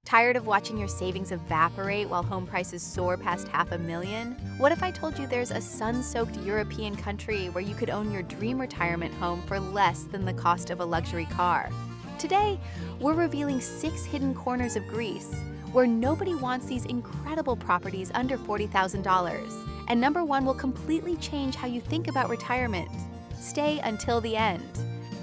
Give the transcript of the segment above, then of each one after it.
Tired of watching your savings evaporate while home prices soar past $500,000? What if I told you there's a sun-soaked European country where you could own your dream retirement home for less than the cost of a luxury car? Today, we're revealing 6 hidden corners of Greece where nobody wants these incredible properties under $40,000. And number 1 will completely change how you think about retirement. Stay until the end.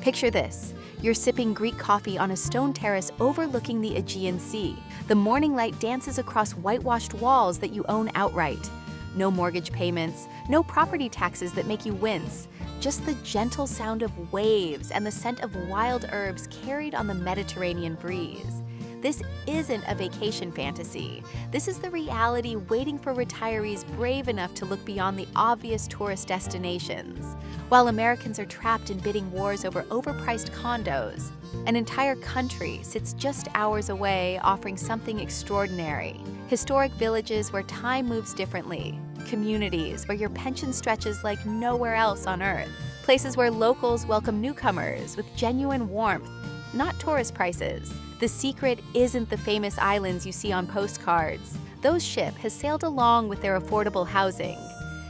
Picture this. You're sipping Greek coffee on a stone terrace overlooking the Aegean Sea. The morning light dances across whitewashed walls that you own outright. No mortgage payments, no property taxes that make you wince. Just the gentle sound of waves and the scent of wild herbs carried on the Mediterranean breeze. This isn't a vacation fantasy. This is the reality waiting for retirees brave enough to look beyond the obvious tourist destinations. While Americans are trapped in bidding wars over overpriced condos, an entire country sits just hours away offering something extraordinary. Historic villages where time moves differently. Communities where your pension stretches like nowhere else on Earth. Places where locals welcome newcomers with genuine warmth, not tourist prices. The secret isn't the famous islands you see on postcards. Those ship has sailed along with their affordable housing.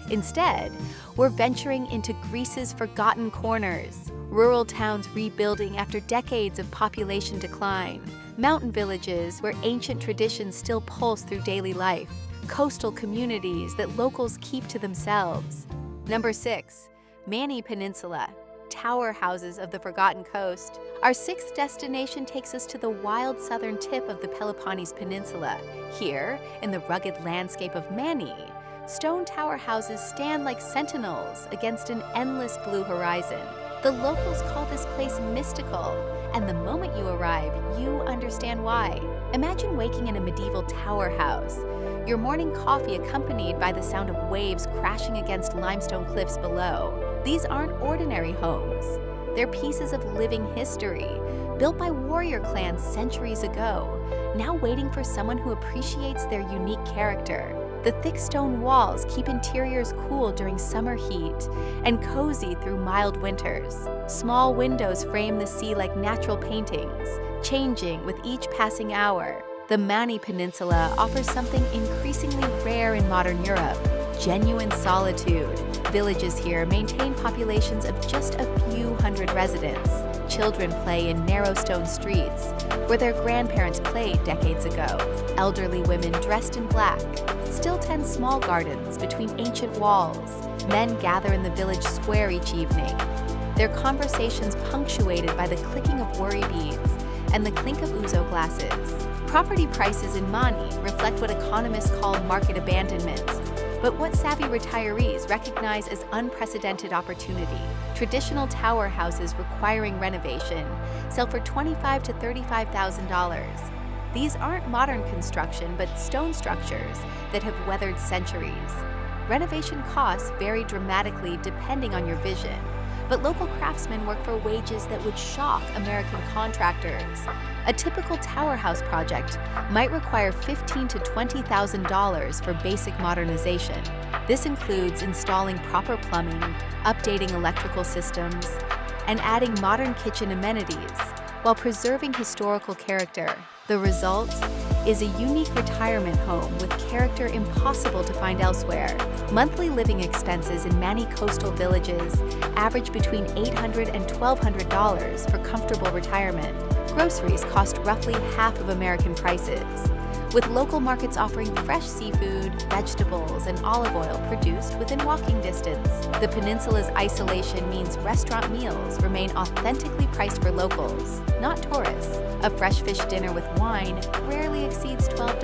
Instead, we're venturing into Greece's forgotten corners, rural towns rebuilding after decades of population decline, mountain villages where ancient traditions still pulse through daily life, coastal communities that locals keep to themselves. Number 6, Pelion Peninsula. Tower houses of the forgotten coast. Our 6th destination takes us to the wild southern tip of the Peloponnese Peninsula. Here, in the rugged landscape of Mani, stone tower houses stand like sentinels against an endless blue horizon. The locals call this place mystical, and the moment you arrive, you understand why. Imagine waking in a medieval tower house, your morning coffee accompanied by the sound of waves crashing against limestone cliffs below. These aren't ordinary homes. They're pieces of living history, built by warrior clans centuries ago, now waiting for someone who appreciates their unique character. The thick stone walls keep interiors cool during summer heat and cozy through mild winters. Small windows frame the sea like natural paintings, changing with each passing hour. The Pelion Peninsula offers something increasingly rare in modern Europe: genuine solitude. Villages here maintain populations of just a few hundred residents. Children play in narrow stone streets where their grandparents played decades ago. Elderly women dressed in black still tend small gardens between ancient walls. Men gather in the village square each evening, their conversations punctuated by the clicking of worry beads and the clink of ouzo glasses. Property prices in Mani reflect what economists call market abandonment, but what savvy retirees recognize as unprecedented opportunity. Traditional tower houses requiring renovation sell for $25,000 to $35,000. These aren't modern construction, but stone structures that have weathered centuries. Renovation costs vary dramatically depending on your vision, but local craftsmen work for wages that would shock American contractors. A typical tower house project might require $15,000 to $20,000 for basic modernization. This includes installing proper plumbing, updating electrical systems, and adding modern kitchen amenities while preserving historical character. The result is a unique retirement home with character impossible to find elsewhere. Monthly living expenses in Mani coastal villages average between $800 and $1,200 for comfortable retirement. Groceries cost roughly half of American prices, with local markets offering fresh seafood, vegetables, and olive oil produced within walking distance. The peninsula's isolation means restaurant meals remain authentically priced for locals, not tourists. A fresh fish dinner with wine rarely exceeds $12.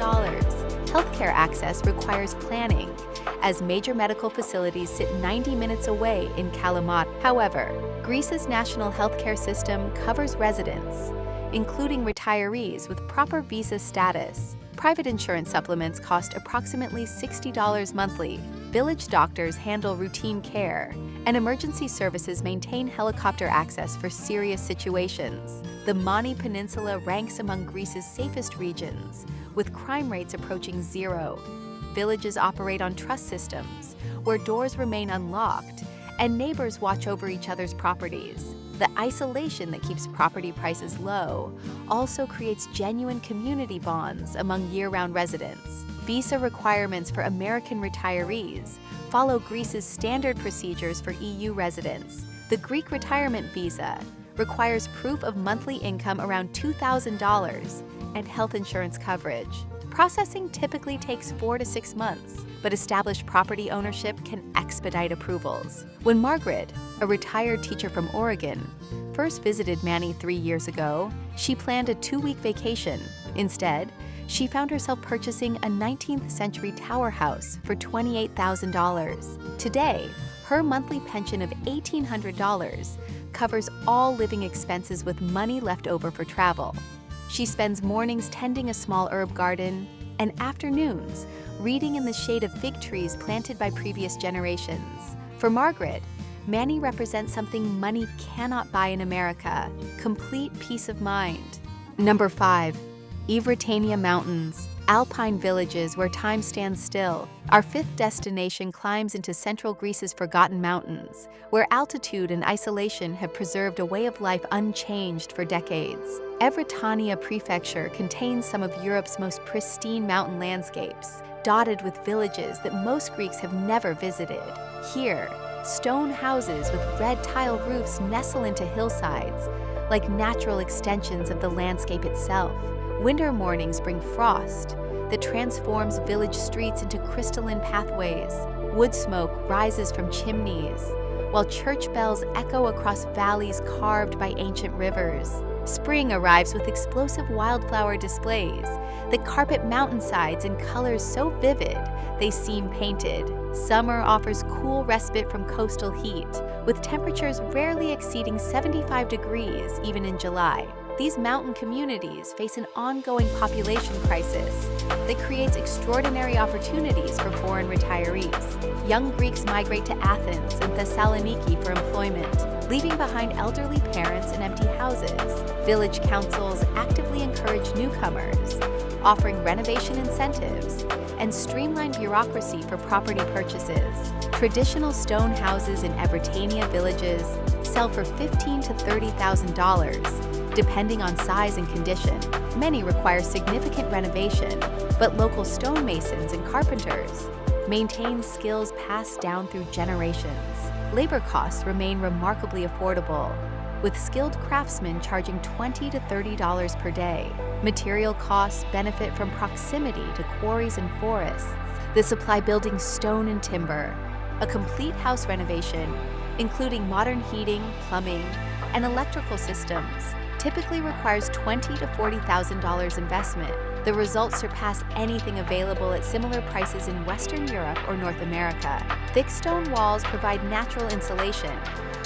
Healthcare access requires planning, as major medical facilities sit 90 minutes away in Kalamata. However, Greece's national healthcare system covers residents, including retirees with proper visa status. Private insurance supplements cost approximately $60 monthly. Village doctors handle routine care, and emergency services maintain helicopter access for serious situations. The Mani Peninsula ranks among Greece's safest regions, with crime rates approaching zero. Villages operate on trust systems, where doors remain unlocked, and neighbors watch over each other's properties. The isolation that keeps property prices low also creates genuine community bonds among year-round residents. Visa requirements for American retirees follow Greece's standard procedures for EU residents. The Greek retirement visa requires proof of monthly income around $2,000 and health insurance coverage. Processing typically takes 4 to 6 months, but established property ownership can expedite approvals. When Margaret, a retired teacher from Oregon, first visited Manny 3 years ago, she planned a 2-week vacation. Instead, she found herself purchasing a 19th century tower house for $28,000. Today, her monthly pension of $1,800 covers all living expenses with money left over for travel. She spends mornings tending a small herb garden and afternoons reading in the shade of fig trees planted by previous generations. For Margaret, Manny represents something money cannot buy in America: complete peace of mind. Number 5. Evritania Mountains, alpine villages where time stands still. Our 5th destination climbs into central Greece's forgotten mountains, where altitude and isolation have preserved a way of life unchanged for decades. Evritania Prefecture contains some of Europe's most pristine mountain landscapes, dotted with villages that most Greeks have never visited. Here, stone houses with red tile roofs nestle into hillsides, like natural extensions of the landscape itself. Winter mornings bring frost that transforms village streets into crystalline pathways. Wood smoke rises from chimneys, while church bells echo across valleys carved by ancient rivers. Spring arrives with explosive wildflower displays that carpet mountainsides in colors so vivid they seem painted. Summer offers cool respite from coastal heat, with temperatures rarely exceeding 75 degrees even in July. These mountain communities face an ongoing population crisis that creates extraordinary opportunities for foreign retirees. Young Greeks migrate to Athens and Thessaloniki for employment, leaving behind elderly parents and empty houses. Village councils actively encourage newcomers, offering renovation incentives and streamlined bureaucracy for property purchases. Traditional stone houses in Evritania villages sell for $15,000 to $30,000, depending on size and condition. Many require significant renovation, but local stonemasons and carpenters maintain skills passed down through generations. Labor costs remain remarkably affordable, with skilled craftsmen charging $20 to $30 per day. Material costs benefit from proximity to quarries and forests that supply buildings stone and timber. A complete house renovation, including modern heating, plumbing, and electrical systems, typically requires $20,000 to $40,000 investment. The results surpass anything available at similar prices in Western Europe or North America. Thick stone walls provide natural insulation,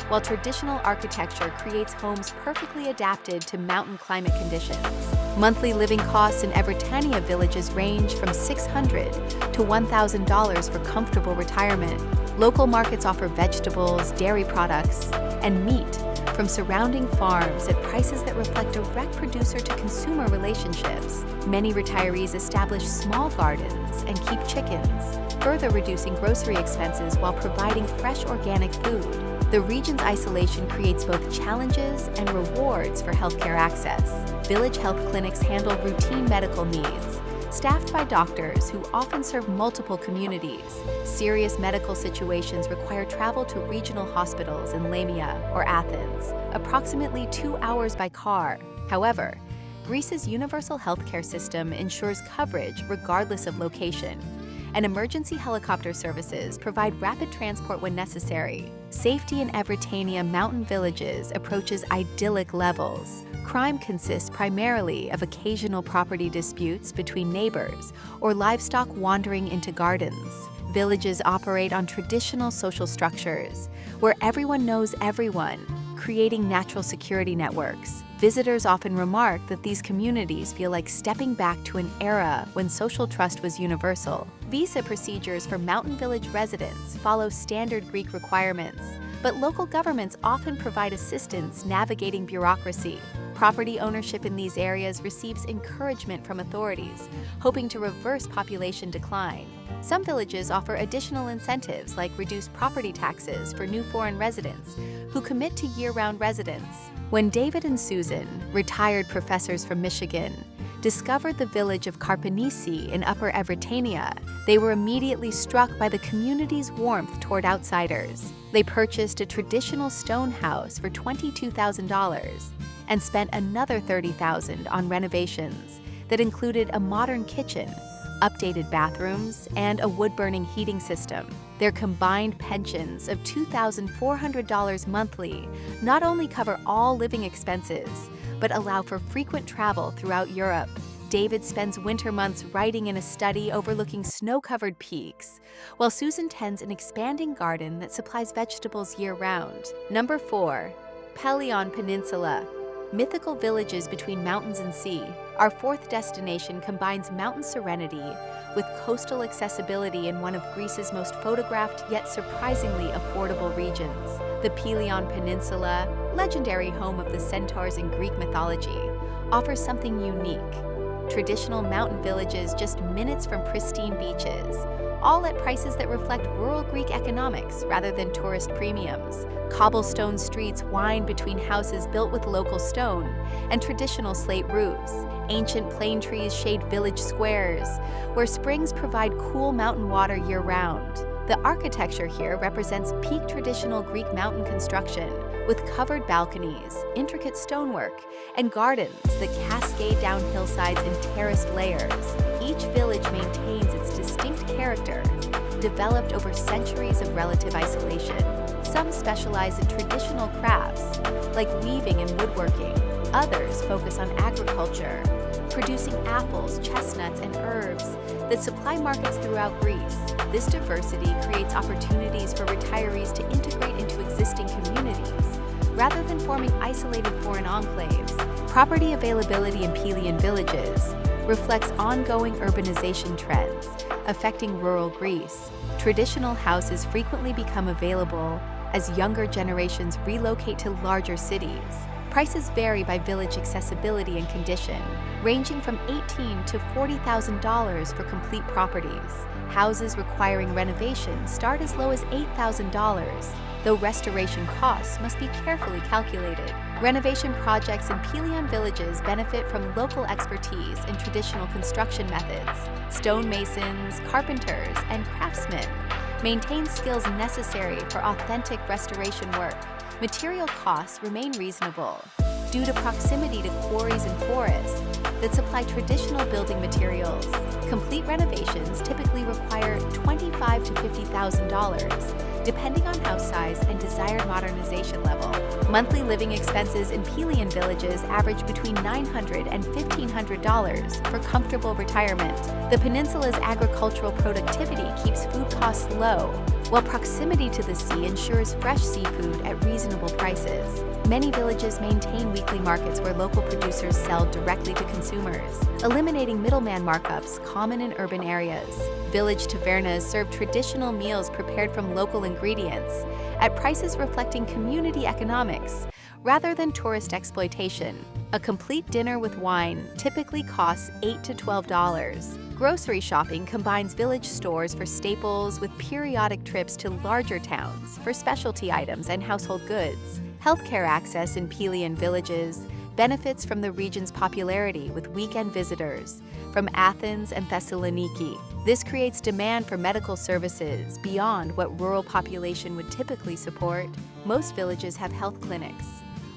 while traditional architecture creates homes perfectly adapted to mountain climate conditions. Monthly living costs in Evritania villages range from $600 to $1,000 for comfortable retirement. Local markets offer vegetables, dairy products, and meat from surrounding farms at prices that reflect direct producer-to-consumer relationships. Many retirees establish small gardens and keep chickens, further reducing grocery expenses while providing fresh organic food. The region's isolation creates both challenges and rewards for healthcare access. Village health clinics handle routine medical needs, staffed by doctors who often serve multiple communities. Serious medical situations require travel to regional hospitals in Lamia or Athens, approximately 2 hours by car. However, Greece's universal healthcare system ensures coverage regardless of location, and emergency helicopter services provide rapid transport when necessary. Safety in Evritania mountain villages approaches idyllic levels. Crime consists primarily of occasional property disputes between neighbors or livestock wandering into gardens. Villages operate on traditional social structures where everyone knows everyone, creating natural security networks. Visitors often remark that these communities feel like stepping back to an era when social trust was universal. Visa procedures for mountain village residents follow standard Greek requirements, but local governments often provide assistance navigating bureaucracy. Property ownership in these areas receives encouragement from authorities, hoping to reverse population decline. Some villages offer additional incentives like reduced property taxes for new foreign residents who commit to year-round residence. When David and Susan, retired professors from Michigan, discovered the village of Karpenisi in Upper Evritania, they were immediately struck by the community's warmth toward outsiders. They purchased a traditional stone house for $22,000 and spent another $30,000 on renovations that included a modern kitchen, updated bathrooms, and a wood-burning heating system. Their combined pensions of $2,400 monthly not only cover all living expenses, but allow for frequent travel throughout Europe. David spends winter months writing in a study overlooking snow-covered peaks, while Susan tends an expanding garden that supplies vegetables year-round. Number 4. Pelion Peninsula. Mythical villages between mountains and sea. Our fourth destination combines mountain serenity with coastal accessibility in one of Greece's most photographed yet surprisingly affordable regions. The Pelion Peninsula, legendary home of the centaurs in Greek mythology, offers something unique. Traditional mountain villages just minutes from pristine beaches, all at prices that reflect rural Greek economics rather than tourist premiums. Cobblestone streets wind between houses built with local stone and traditional slate roofs. Ancient plane trees shade village squares, where springs provide cool mountain water year-round. The architecture here represents peak traditional Greek mountain construction, with covered balconies, intricate stonework, and gardens that cascade down hillsides in terraced layers. Each village maintains its distinct character, developed over centuries of relative isolation. Some specialize in traditional crafts, like weaving and woodworking. Others focus on agriculture, producing apples, chestnuts, and herbs that supply markets throughout Greece. This diversity creates opportunities for retirees to integrate into existing communities, rather than forming isolated foreign enclaves. Property availability in Pelion villages reflects ongoing urbanization trends affecting rural Greece. Traditional houses frequently become available as younger generations relocate to larger cities. Prices vary by village accessibility and condition, ranging from $18,000 to $40,000 for complete properties. Houses requiring renovation start as low as $8,000, though restoration costs must be carefully calculated. Renovation projects in Pelion villages benefit from local expertise in traditional construction methods. Stonemasons, carpenters, and craftsmen maintain skills necessary for authentic restoration work. Material costs remain reasonable due to proximity to quarries and forests that supply traditional building materials. Complete renovations typically require $25,000 to $50,000, depending on house size and desired modernization level. Monthly living expenses in Pelion villages average between $900 and $1,500 for comfortable retirement. The peninsula's agricultural productivity keeps food costs low, while proximity to the sea ensures fresh seafood at reasonable prices. Many villages maintain weekly markets where local producers sell directly to consumers, eliminating middleman markups common in urban areas. Village tavernas serve traditional meals prepared from local ingredients at prices reflecting community economics rather than tourist exploitation. A complete dinner with wine typically costs $8 to $12. Grocery shopping combines village stores for staples with periodic trips to larger towns for specialty items and household goods. Healthcare access in Pelion villages benefits from the region's popularity with weekend visitors from Athens and Thessaloniki. This creates demand for medical services beyond what rural population would typically support. Most villages have health clinics,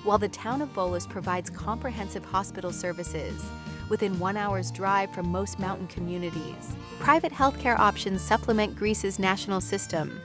while the town of Volos provides comprehensive hospital services within 1 hour's drive from most mountain communities. Private healthcare options supplement Greece's national system,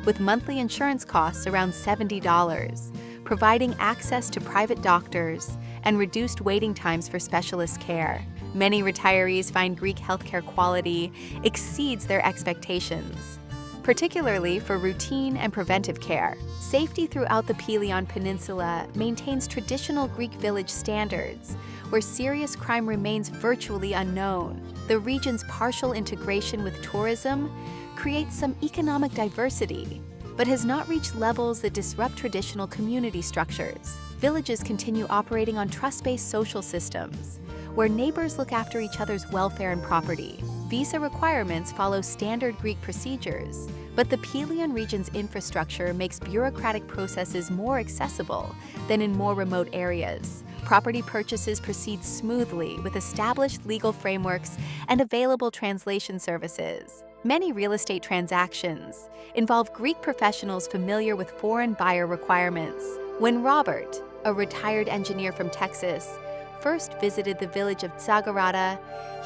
with monthly insurance costs around $70, providing access to private doctors and reduced waiting times for specialist care. Many retirees find Greek healthcare quality exceeds their expectations, particularly for routine and preventive care. Safety throughout the Pelion Peninsula maintains traditional Greek village standards, where serious crime remains virtually unknown. The region's partial integration with tourism creates some economic diversity, but has not reached levels that disrupt traditional community structures. Villages continue operating on trust-based social systems, where neighbors look after each other's welfare and property. Visa requirements follow standard Greek procedures, but the Pelion region's infrastructure makes bureaucratic processes more accessible than in more remote areas. Property purchases proceed smoothly with established legal frameworks and available translation services. Many real estate transactions involve Greek professionals familiar with foreign buyer requirements. When Robert, a retired engineer from Texas, first visited the village of Zagori,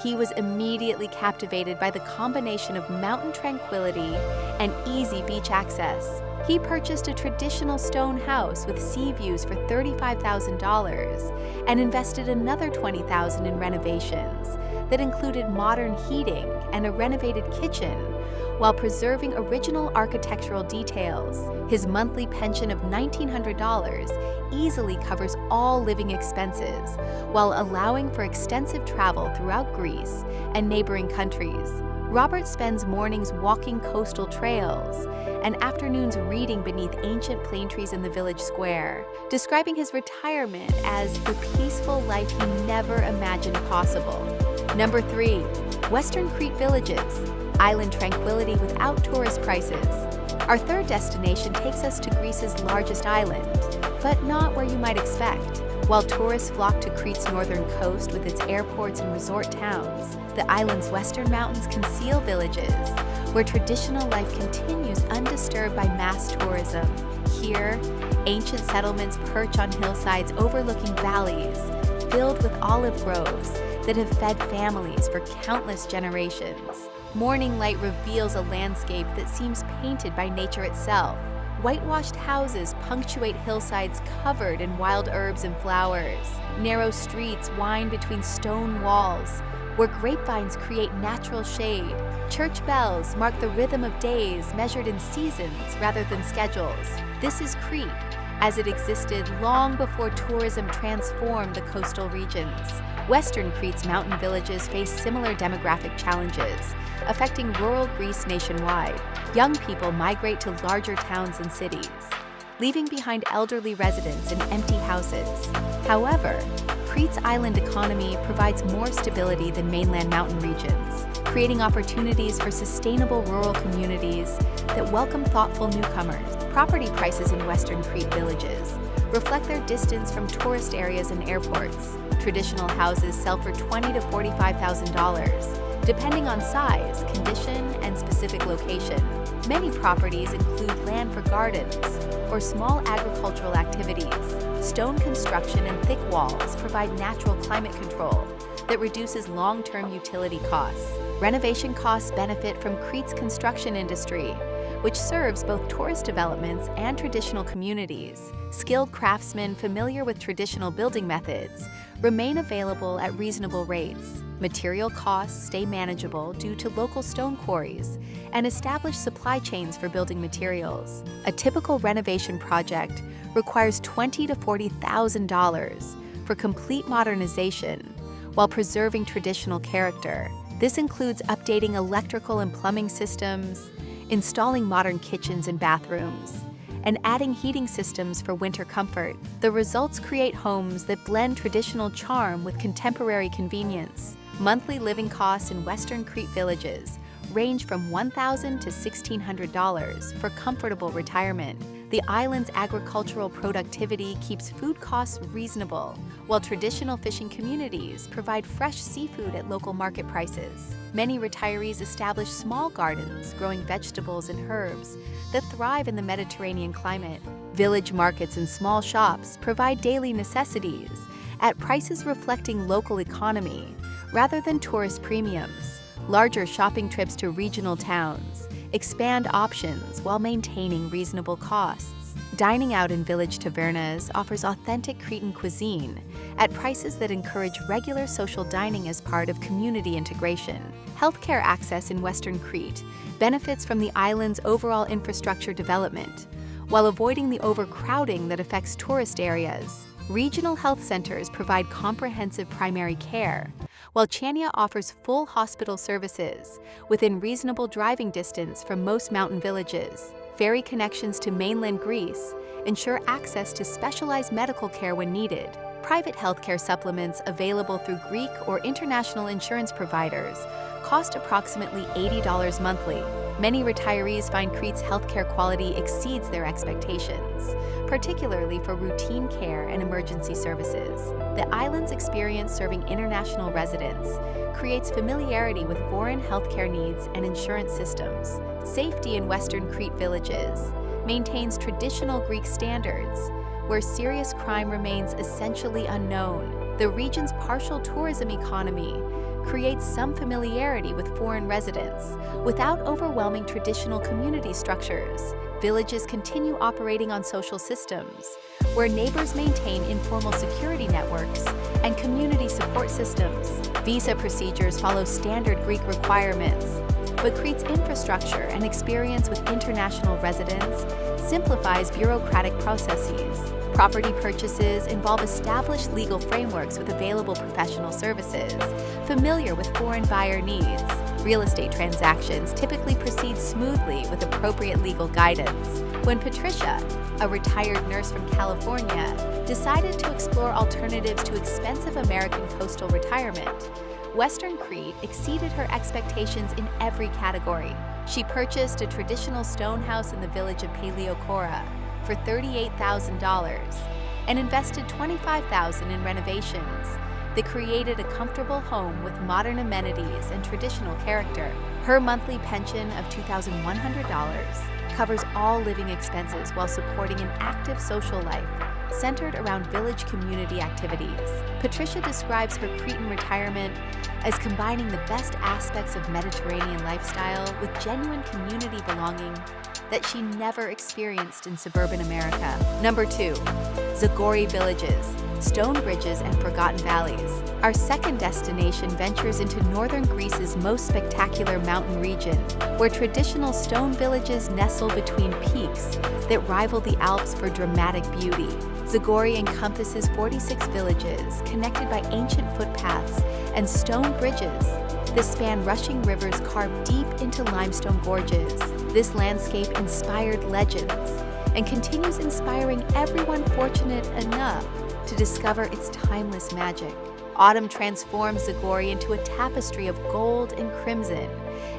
he was immediately captivated by the combination of mountain tranquility and easy beach access. He purchased a traditional stone house with sea views for $35,000 and invested another $20,000 in renovations that included modern heating and a renovated kitchen, while preserving original architectural details. His monthly pension of $1,900 easily covers all living expenses, while allowing for extensive travel throughout Greece and neighboring countries. Robert spends mornings walking coastal trails and afternoons reading beneath ancient plane trees in the village square, describing his retirement as the peaceful life he never imagined possible. Number 3. Western Crete villages. Island tranquility without tourist prices. Our third destination takes us to Greece's largest island, but not where you might expect. While tourists flock to Crete's northern coast with its airports and resort towns, the island's western mountains conceal villages where traditional life continues undisturbed by mass tourism. Here, ancient settlements perch on hillsides overlooking valleys filled with olive groves that have fed families for countless generations. Morning light reveals a landscape that seems painted by nature itself. Whitewashed houses punctuate hillsides covered in wild herbs and flowers. Narrow streets wind between stone walls, where grapevines create natural shade. Church bells mark the rhythm of days measured in seasons rather than schedules. This is Crete, as it existed long before tourism transformed the coastal regions. Western Crete's mountain villages face similar demographic challenges, affecting rural Greece nationwide. Young people migrate to larger towns and cities, leaving behind elderly residents in empty houses. However, Crete's island economy provides more stability than mainland mountain regions, creating opportunities for sustainable rural communities that welcome thoughtful newcomers. Property prices in Western Crete villages reflect their distance from tourist areas and airports. Traditional houses sell for $20,000 to $45,000, depending on size, condition, and specific location. Many properties include land for gardens or small agricultural activities. Stone construction and thick walls provide natural climate control that reduces long-term utility costs. Renovation costs benefit from Crete's construction industry, which serves both tourist developments and traditional communities. Skilled craftsmen familiar with traditional building methods remain available at reasonable rates. Material costs stay manageable due to local stone quarries and established supply chains for building materials. A typical renovation project requires $20,000 to $40,000 for complete modernization while preserving traditional character. This includes updating electrical and plumbing systems, installing modern kitchens and bathrooms, and adding heating systems for winter comfort. The results create homes that blend traditional charm with contemporary convenience. Monthly living costs in Western Crete villages range from $1,000 to $1,600 for comfortable retirement. The island's agricultural productivity keeps food costs reasonable, while traditional fishing communities provide fresh seafood at local market prices. Many retirees establish small gardens growing vegetables and herbs that thrive in the Mediterranean climate. Village markets and small shops provide daily necessities at prices reflecting local economy rather than tourist premiums. Larger shopping trips to regional towns expand options while maintaining reasonable costs. Dining out in village tavernas offers authentic Cretan cuisine at prices that encourage regular social dining as part of community integration. Healthcare access in Western Crete benefits from the island's overall infrastructure development, while avoiding the overcrowding that affects tourist areas. Regional health centers provide comprehensive primary care, while Chania offers full hospital services within reasonable driving distance from most mountain villages. Ferry connections to mainland Greece ensure access to specialized medical care when needed. Private healthcare supplements available through Greek or international insurance providers cost approximately $80 monthly. Many retirees find Crete's healthcare quality exceeds their expectations, particularly for routine care and emergency services. The island's experience serving international residents creates familiarity with foreign healthcare needs and insurance systems. Safety in Western Crete villages maintains traditional Greek standards, where serious crime remains essentially unknown. The region's partial tourism economy creates some familiarity with foreign residents without overwhelming traditional community structures. Villages continue operating on social systems, where neighbors maintain informal security networks and community support systems. Visa procedures follow standard Greek requirements, but Crete's infrastructure and experience with international residents simplifies bureaucratic processes. Property purchases involve established legal frameworks with available professional services, familiar with foreign buyer needs. Real estate transactions typically proceed smoothly with appropriate legal guidance. When Patricia, a retired nurse from California, decided to explore alternatives to expensive American coastal retirement, Western Crete exceeded her expectations in every category. She purchased a traditional stone house in the village of Pelion for $38,000 and invested $25,000 in renovations that created a comfortable home with modern amenities and traditional character. Her monthly pension of $2,100 covers all living expenses while supporting an active social life centered around village community activities. Patricia describes her Cretan retirement as combining the best aspects of Mediterranean lifestyle with genuine community belonging that she never experienced in suburban America. Number 2, Zagori villages, stone bridges, and forgotten valleys. Our second destination ventures into northern Greece's most spectacular mountain region, where traditional stone villages nestle between peaks that rival the Alps for dramatic beauty. Zagori encompasses 46 villages connected by ancient footpaths and stone bridges that span rushing rivers carved deep into limestone gorges. This landscape inspired legends and continues inspiring everyone fortunate enough to discover its timeless magic. Autumn transforms Zagori into a tapestry of gold and crimson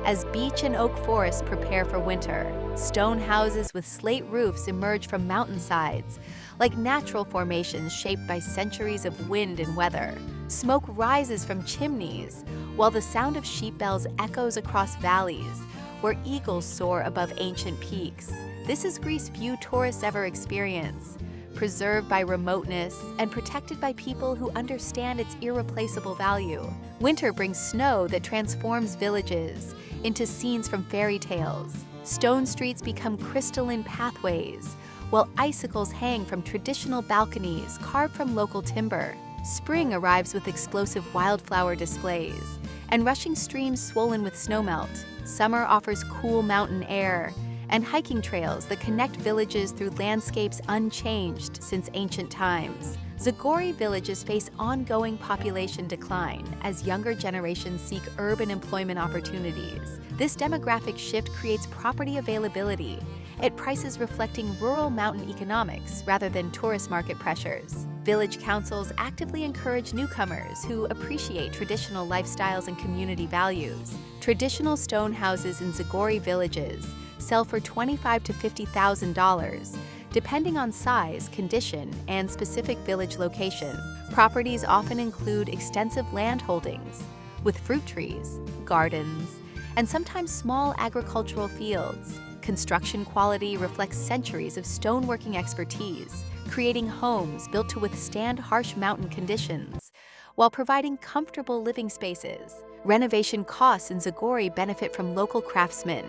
as beech and oak forests prepare for winter. Stone houses with slate roofs emerge from mountainsides, like natural formations shaped by centuries of wind and weather. Smoke rises from chimneys, while the sound of sheep bells echoes across valleys, where eagles soar above ancient peaks. This is Greece few tourists ever experience, preserved by remoteness and protected by people who understand its irreplaceable value. Winter brings snow that transforms villages into scenes from fairy tales. Stone streets become crystalline pathways, while icicles hang from traditional balconies carved from local timber. Spring arrives with explosive wildflower displays and rushing streams swollen with snowmelt. Summer offers cool mountain air and hiking trails that connect villages through landscapes unchanged since ancient times. Zagori villages face ongoing population decline as younger generations seek urban employment opportunities. This demographic shift creates property availability at prices reflecting rural mountain economics rather than tourist market pressures. Village councils actively encourage newcomers who appreciate traditional lifestyles and community values. Traditional stone houses in Zagori villages sell for $25,000 to $50,000, depending on size, condition, and specific village location. Properties often include extensive land holdings with fruit trees, gardens, and sometimes small agricultural fields. Construction quality reflects centuries of stoneworking expertise, creating homes built to withstand harsh mountain conditions while providing comfortable living spaces. Renovation costs in Zagori benefit from local craftsmen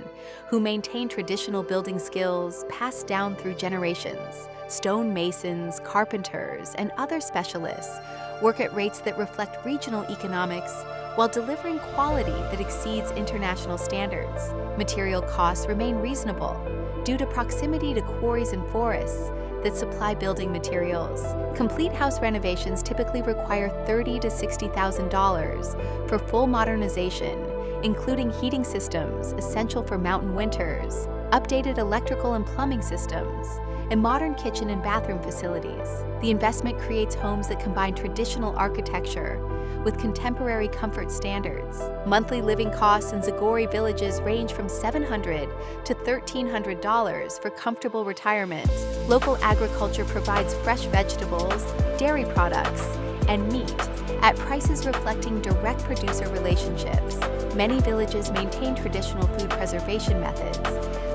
who maintain traditional building skills passed down through generations. Stone masons, carpenters, and other specialists work at rates that reflect regional economics while delivering quality that exceeds international standards. Material costs remain reasonable due to proximity to quarries and forests that supply building materials. Complete house renovations typically require $30,000 to $60,000 for full modernization, including heating systems essential for mountain winters, updated electrical and plumbing systems, and modern kitchen and bathroom facilities. The investment creates homes that combine traditional architecture with contemporary comfort standards. Monthly living costs in Zagori villages range from $700 to $1,300 for comfortable retirement. Local agriculture provides fresh vegetables, dairy products, and meat at prices reflecting direct producer relationships. Many villages maintain traditional food preservation methods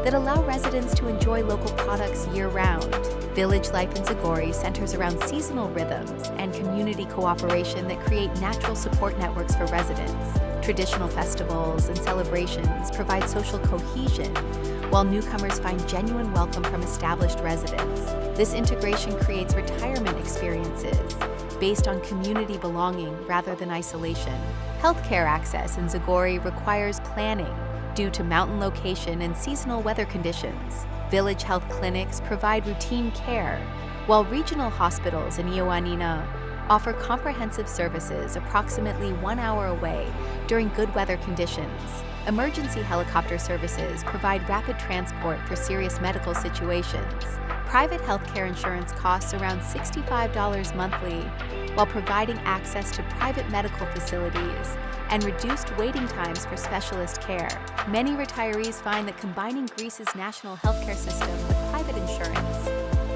that allow residents to enjoy local products year-round. Village life in Zagori centers around seasonal rhythms and community cooperation that create natural support networks for residents. Traditional festivals and celebrations provide social cohesion, while newcomers find genuine welcome from established residents. This integration creates retirement experiences based on community belonging rather than isolation. Healthcare access in Zagori requires planning due to mountain location and seasonal weather conditions. Village health clinics provide routine care, while regional hospitals in Ioannina offer comprehensive services approximately 1 hour away during good weather conditions. Emergency helicopter services provide rapid transport for serious medical situations. Private healthcare insurance costs around $65 monthly, while providing access to private medical facilities and reduced waiting times for specialist care. Many retirees find that combining Greece's national healthcare system with private insurance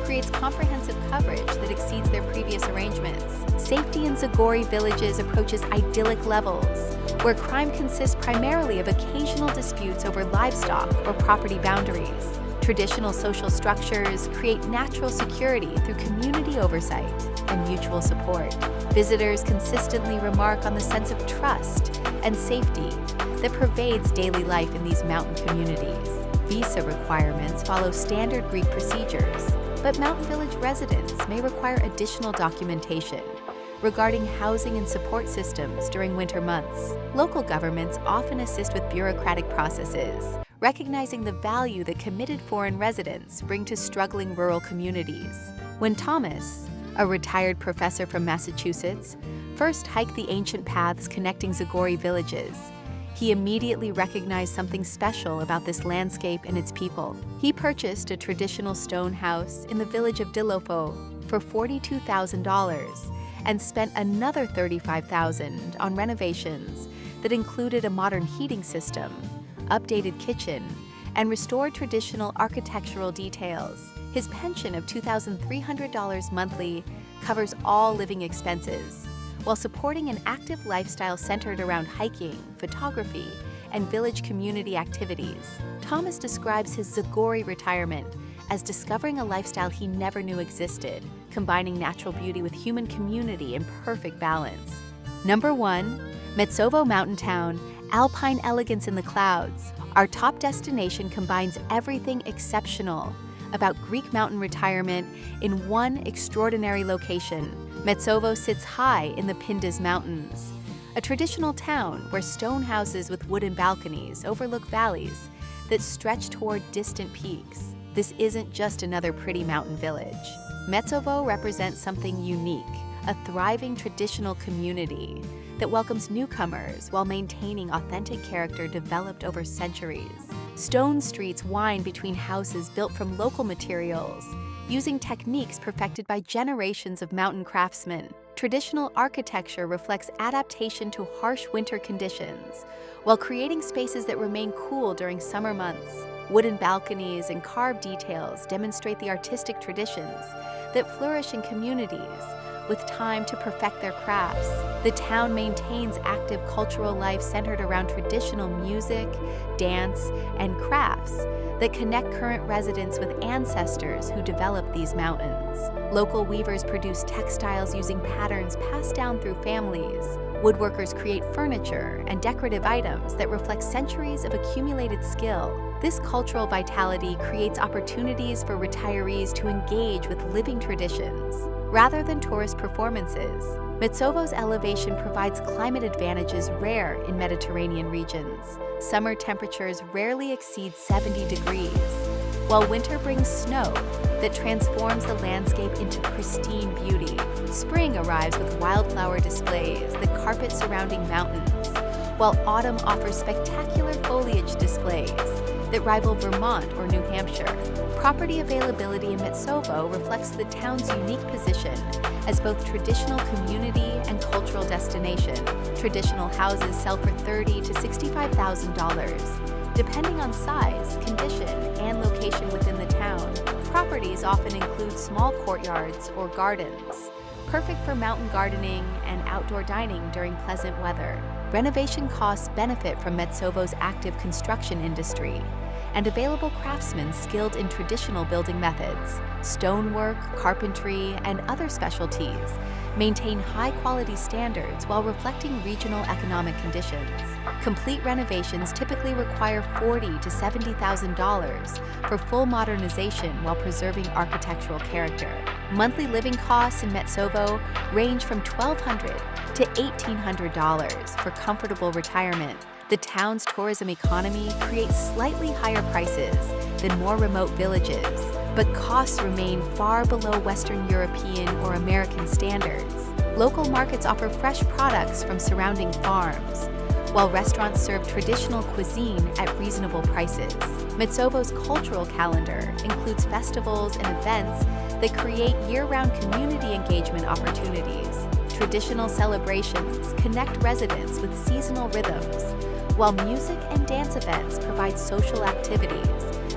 creates comprehensive coverage that exceeds their previous arrangements. Safety in Zagori villages approaches idyllic levels, where crime consists primarily of occasional disputes over livestock or property boundaries. Traditional social structures create natural security through community oversight and mutual support. Visitors consistently remark on the sense of trust and safety that pervades daily life in these mountain communities. Visa requirements follow standard Greek procedures, but mountain village residents may require additional documentation regarding housing and support systems during winter months. Local governments often assist with bureaucratic processes, recognizing the value that committed foreign residents bring to struggling rural communities. When Thomas, a retired professor from Massachusetts, first hiked the ancient paths connecting Zagori villages, he immediately recognized something special about this landscape and its people. He purchased a traditional stone house in the village of Dilofo for $42,000 and spent another $35,000 on renovations that included a modern heating system, updated kitchen, and restored traditional architectural details. His pension of $2,300 monthly covers all living expenses, while supporting an active lifestyle centered around hiking, photography, and village community activities. Thomas describes his Zagori retirement as discovering a lifestyle he never knew existed, combining natural beauty with human community in perfect balance. Number 1, Metsovo Mountain Town, alpine elegance in the clouds. Our top destination combines everything exceptional about Greek mountain retirement in one extraordinary location. Metsovo sits high in the Pindus Mountains, a traditional town where stone houses with wooden balconies overlook valleys that stretch toward distant peaks. This isn't just another pretty mountain village. Metsovo represents something unique, a thriving traditional community that welcomes newcomers while maintaining authentic character developed over centuries. Stone streets wind between houses built from local materials, using techniques perfected by generations of mountain craftsmen. Traditional architecture reflects adaptation to harsh winter conditions, while creating spaces that remain cool during summer months. Wooden balconies and carved details demonstrate the artistic traditions that flourish in communities with time to perfect their crafts. The town maintains active cultural life centered around traditional music, dance, and crafts that connect current residents with ancestors who developed these mountains. Local weavers produce textiles using patterns passed down through families. Woodworkers create furniture and decorative items that reflect centuries of accumulated skill. This cultural vitality creates opportunities for retirees to engage with living traditions rather than tourist performances. Metsovo's elevation provides climate advantages rare in Mediterranean regions. Summer temperatures rarely exceed 70 degrees, while winter brings snow that transforms the landscape into pristine beauty. Spring arrives with wildflower displays that carpet surrounding mountains, while autumn offers spectacular foliage displays that rival Vermont or New Hampshire. Property availability in Metsovo reflects the town's unique position as both traditional community and cultural destination. Traditional houses sell for $30,000 to $65,000. Depending on size, condition, and location within the town, properties often include small courtyards or gardens, perfect for mountain gardening and outdoor dining during pleasant weather. Renovation costs benefit from Metsovo's active construction industry and available craftsmen skilled in traditional building methods. Stonework, carpentry, and other specialties maintain high-quality standards while reflecting regional economic conditions. Complete renovations typically require $40,000 to $70,000 for full modernization while preserving architectural character. Monthly living costs in Metsovo range from $1,200 to $1,800 for comfortable retirement. The town's tourism economy creates slightly higher prices than more remote villages, but costs remain far below Western European or American standards. Local markets offer fresh products from surrounding farms, while restaurants serve traditional cuisine at reasonable prices. Metsovo's cultural calendar includes festivals and events that create year-round community engagement opportunities. Traditional celebrations connect residents with seasonal rhythms, while music and dance events provide social activities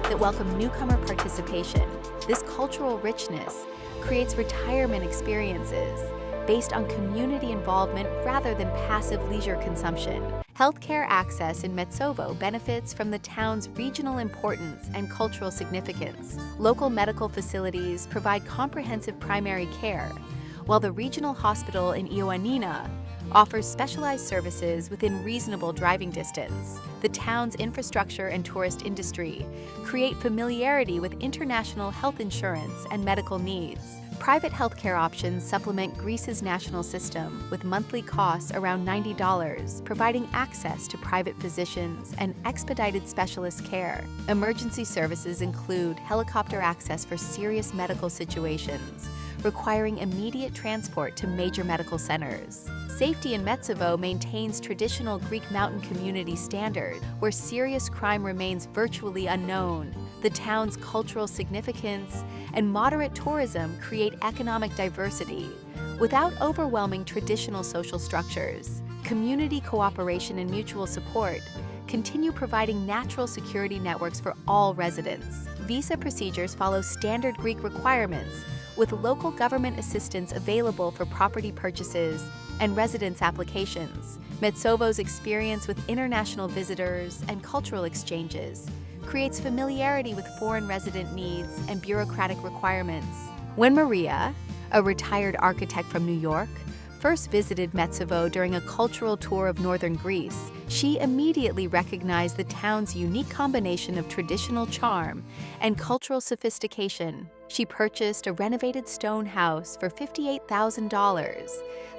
that welcome newcomer participation. This cultural richness creates retirement experiences based on community involvement rather than passive leisure consumption. Healthcare access in Metsovo benefits from the town's regional importance and cultural significance. Local medical facilities provide comprehensive primary care, while the regional hospital in Ioannina offers specialized services within reasonable driving distance. The town's infrastructure and tourist industry create familiarity with international health insurance and medical needs. Private healthcare options supplement Greece's national system with monthly costs around $90, providing access to private physicians and expedited specialist care. Emergency services include helicopter access for serious medical situations, requiring immediate transport to major medical centers. Safety in Metsovo maintains traditional Greek mountain community standard, where serious crime remains virtually unknown. The town's cultural significance and moderate tourism create economic diversity without overwhelming traditional social structures. Community cooperation and mutual support continue providing natural security networks for all residents. Visa procedures follow standard Greek requirements, with local government assistance available for property purchases and residence applications. Metsovo's experience with international visitors and cultural exchanges creates familiarity with foreign resident needs and bureaucratic requirements. When Maria, a retired architect from New York, first visited Metsovo during a cultural tour of northern Greece, she immediately recognized the town's unique combination of traditional charm and cultural sophistication. She purchased a renovated stone house for $58,000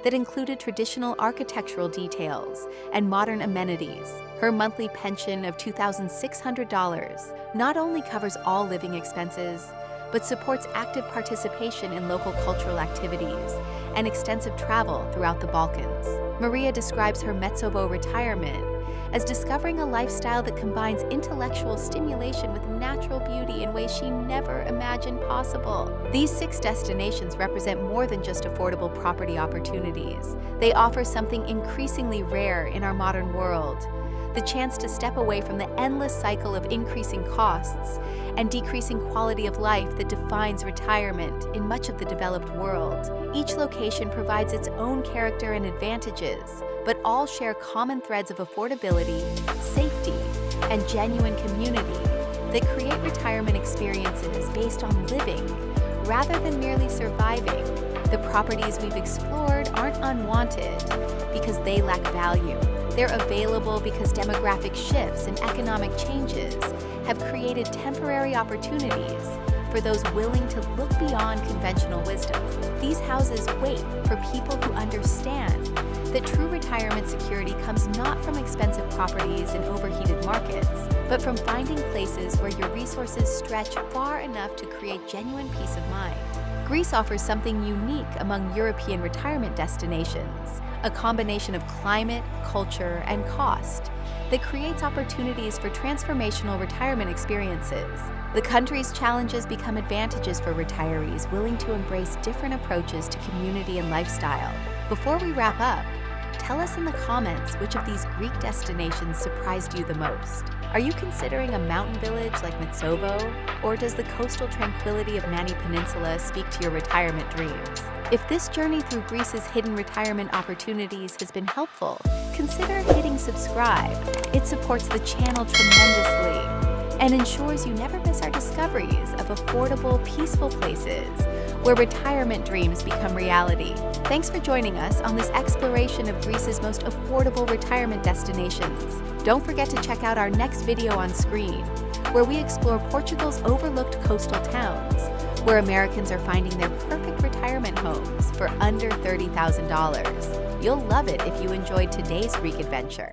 that included traditional architectural details and modern amenities. Her monthly pension of $2,600 not only covers all living expenses, but supports active participation in local cultural activities and extensive travel throughout the Balkans. Maria describes her Metsovo retirement as discovering a lifestyle that combines intellectual stimulation with natural beauty in ways she never imagined possible. These 6 destinations represent more than just affordable property opportunities. They offer something increasingly rare in our modern world: the chance to step away from the endless cycle of increasing costs and decreasing quality of life that defines retirement in much of the developed world. Each location provides its own character and advantages, but all share common threads of affordability, safety, and genuine community that create retirement experiences based on living rather than merely surviving. The properties we've explored aren't unwanted because they lack value. They're available because demographic shifts and economic changes have created temporary opportunities for those willing to look beyond conventional wisdom. These houses wait for people who understand that true retirement security comes not from expensive properties in overheated markets, but from finding places where your resources stretch far enough to create genuine peace of mind. Greece offers something unique among European retirement destinations: a combination of climate, culture, and cost that creates opportunities for transformational retirement experiences. The country's challenges become advantages for retirees willing to embrace different approaches to community and lifestyle. Before we wrap up, tell us in the comments which of these Greek destinations surprised you the most. Are you considering a mountain village like Metsovo, or does the coastal tranquility of Pelion Peninsula speak to your retirement dreams? If this journey through Greece's hidden retirement opportunities has been helpful, consider hitting subscribe. It supports the channel tremendously and ensures you never miss our discoveries of affordable, peaceful places where retirement dreams become reality. Thanks for joining us on this exploration of Greece's most affordable retirement destinations. Don't forget to check out our next video on screen, where we explore Portugal's overlooked coastal towns, where Americans are finding their perfect retirement homes for under $30,000. You'll love it if you enjoyed today's Greek adventure.